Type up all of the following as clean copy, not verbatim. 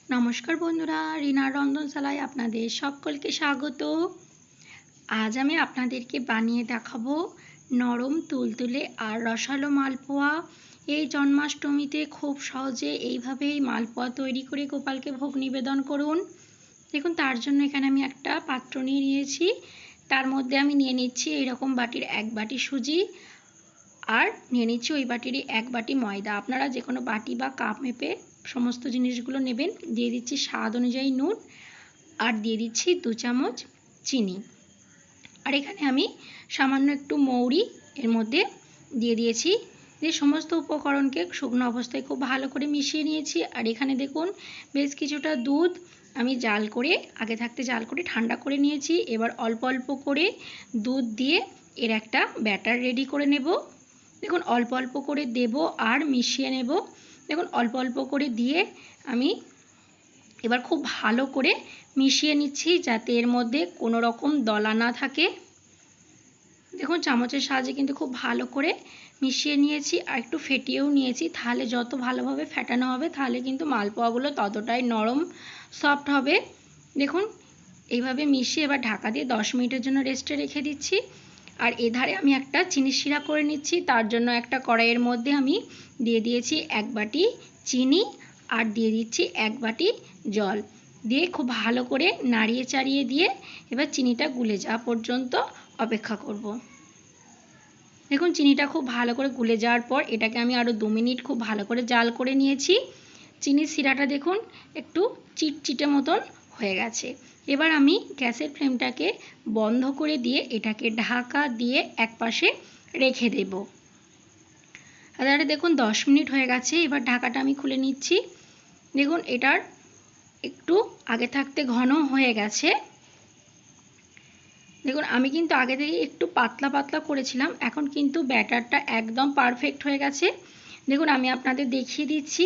নমস্কার বন্ধুরা, রিনার রন্ধনশালায় আপনাদের সকলকে স্বাগত। আজ আমি আপনাদেরকে বানিয়ে দেখাবো নরম তুলতুলে আর রসালো মালপোয়া। এই জন্মাষ্টমীতে খুব সহজে এইভাবেই মালপোয়া তৈরি করে গোপালকে ভোগ নিবেদন করুন। দেখুন, তার জন্য এখানে আমি একটা পাত্র নিয়ে নিয়েছি। তার মধ্যে আমি নিয়ে নিচ্ছি এইরকম বাটির 1 বাটি সুজি, আর নিয়ে নিচ্ছি ওই বাটিরই 1 বাটি ময়দা। আপনারা যে কোনো বাটি বা কাপ মেপে সমস্ত জিনিসগুলো নেবেন। দিয়ে দিচ্ছি স্বাদ অনুযায়ী নুন, আর দিয়ে দিচ্ছি 2 চামচ চিনি। আর এখানে আমি সামান্য একটু মৌরি এর মধ্যে দিয়ে দিয়েছি। দিয়ে সমস্ত উপকরণকে শুকনো অবস্থায় খুব ভালো করে মিশিয়ে নিয়েছি। আর এখানে দেখুন, বেশ কিছুটা দুধ আমি আগে থাকতে জাল করে ঠান্ডা করে নিয়েছি। এবার অল্প অল্প করে দুধ দিয়ে এর একটা ব্যাটার রেডি করে নেব। দেখুন, অল্প অল্প করে দেব আর মিশিয়ে নেব। দেখুন, অল্প অল্প করে দিয়ে আমি এবার খুব ভালো করে মিশিয়ে নিচ্ছি, যাতে এর মধ্যে কোনো রকম দলা না থাকে। দেখুন, চামচের সাহায্যে কিন্তু খুব ভালো করে মিশিয়ে নিয়েছি, আর একটু ফেটিয়েও নিয়েছি। তাহলে যত ভালোভাবে ফেটানো হবে, তাহলে কিন্তু মালপোয়াগুলো ততটাই নরম সফট হবে। দেখুন, এইভাবে মিশিয়ে এবার ঢাকা দিয়ে 10 মিনিটের জন্য রেস্টে রেখে দিচ্ছি। আর এধারে আমি একটা চিনি শিরা করে নিচ্ছি। তার জন্য একটা কড়াইয়ের মধ্যে আমি দিয়ে দিয়েছি 1 বাটি চিনি, আর দিয়ে দিচ্ছি 1 বাটি জল। দিয়ে খুব ভালো করে নাড়িয়ে চাড়িয়ে দিয়ে এবার চিনিটা গুলে যাওয়া পর্যন্ত অপেক্ষা করব। দেখুন, চিনিটা খুব ভালো করে গুলে যাওয়ার পর এটাকে আমি আরও 2 মিনিট খুব ভালো করে জাল করে নিয়েছি। চিনির শিরাটা দেখুন একটু চিটচিটে মতন হয়ে গেছে। এবার আমি গ্যাসের ফ্লেমটাকে বন্ধ করে দিয়ে এটাকে ঢাকা দিয়ে একপাশে রেখে দেব। তাহলে দেখুন 10 মিনিট হয়ে গেছে। এবার ঢাকাটা আমি খুলে নিচ্ছি। দেখুন, এটার একটু আগে থাকতে ঘন হয়ে গেছে। দেখুন, আমি কিন্তু আগে থেকে একটু পাতলা পাতলা করেছিলাম, এখন কিন্তু ব্যাটারটা একদম পারফেক্ট হয়ে গেছে। দেখুন, আমি আপনাদের দেখিয়ে দিচ্ছি।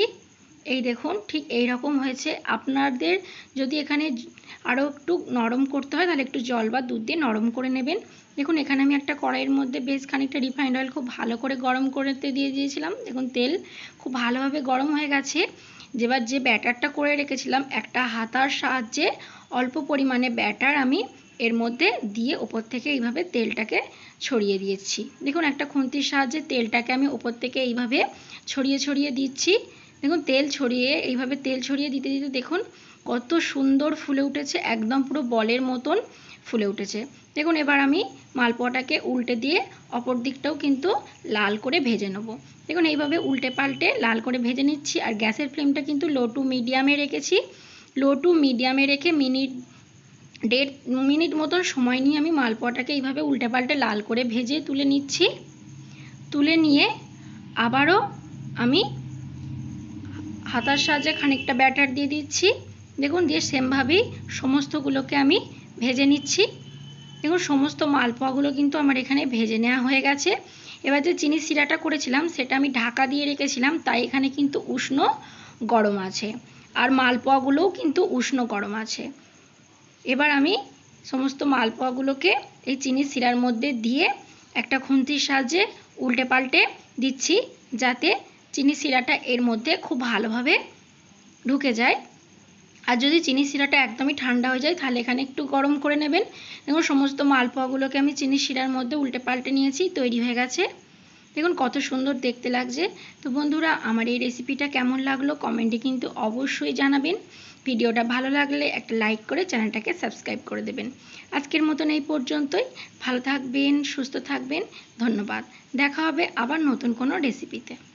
এই দেখুন, ঠিক এই রকম হয়েছে। আপনাদের যদি এখানে আরও একটু নরম করতে হয়, তাহলে একটু জল বা দুধ দিয়ে নরম করে নেবেন। দেখুন, এখানে আমি একটা কড়াইয়ের মধ্যে বেশ খানিকটা রিফাইন্ড অয়েল খুব ভালো করে গরম করতে দিয়ে দিয়েছিলাম। দেখুন, তেল খুব ভালোভাবে গরম হয়ে গেছে। এবার যে ব্যাটারটা করে রেখেছিলাম, একটা হাতার সাহায্যে অল্প পরিমাণে ব্যাটার আমি এর মধ্যে দিয়ে ওপর থেকে এইভাবে তেলটাকে ছড়িয়ে দিয়েছি। দেখুন, একটা খুন্তির সাহায্যে তেলটাকে আমি ওপর থেকে এইভাবে ছড়িয়ে ছড়িয়ে দিচ্ছি। দেখুন, এইভাবে তেল ছড়িয়ে দিতে দিতে দেখুন কত সুন্দর ফুলে উঠেছে, একদম পুরো বলের মতন ফুলে উঠেছে। দেখুন, এবার আমি মালপোয়াটাকে উল্টে দিয়ে অপর দিকটাও কিন্তু লাল করে ভেজে নেব। দেখুন, এইভাবে উল্টে পাল্টে লাল করে ভেজে নিচ্ছি। আর গ্যাসের ফ্লেমটা কিন্তু লো টু মিডিয়ামে রেখেছি। লো টু মিডিয়ামে রেখে 1.5 মিনিট মতন সময় নিয়ে আমি মালপোয়াটাকে এইভাবে উল্টে পাল্টে লাল করে ভেজে তুলে নিচ্ছি। তুলে নিয়ে আবারও আমি হাতার সাহায্যে খানিকটা ব্যাটার দিয়ে দিচ্ছি। দেখুন, দিয়ে সেমভাবেই সমস্তগুলোকে আমি ভেজে নিচ্ছি। দেখুন, সমস্ত মালপোয়াগুলো কিন্তু আমার এখানে ভেজে নেওয়া হয়ে গেছে। এবার যে চিনি শিরাটা করেছিলাম, সেটা আমি ঢাকা দিয়ে রেখেছিলাম, তাই এখানে কিন্তু উষ্ণ গরম আছে, আর মালপোয়াগুলোও কিন্তু উষ্ণ গরম আছে। এবার আমি সমস্ত মালপোয়াগুলোকে এই চিনির শিরার মধ্যে দিয়ে একটা খুন্তির সাহায্যে উল্টে পাল্টে দিচ্ছি, যাতে চিনি শিরাটা এর মধ্যে খুব ভালোভাবে ঢুকে যায়। আর যদি চিনি শিরাটা একদমই ঠান্ডা হয়ে যায়, তাহলে এখানে একটু গরম করে নেবেন। দেখুন, সমস্ত মালপোয়াগুলোকে আমি চিনি শিরার মধ্যে উল্টে পাল্টে নিয়েছি, তৈরি হয়ে গেছে। দেখুন কত সুন্দর দেখতে লাগছে। তো বন্ধুরা, আমার এই রেসিপিটা কেমন লাগলো কমেন্টে কিন্তু অবশ্যই জানাবেন। ভিডিওটা ভালো লাগলে একটা লাইক করে চ্যানেলটাকে সাবস্ক্রাইব করে দেবেন। আজকের মতন এই পর্যন্তই। ভালো থাকবেন, সুস্থ থাকবেন। ধন্যবাদ। দেখা হবে আবার নতুন কোনো রেসিপিতে।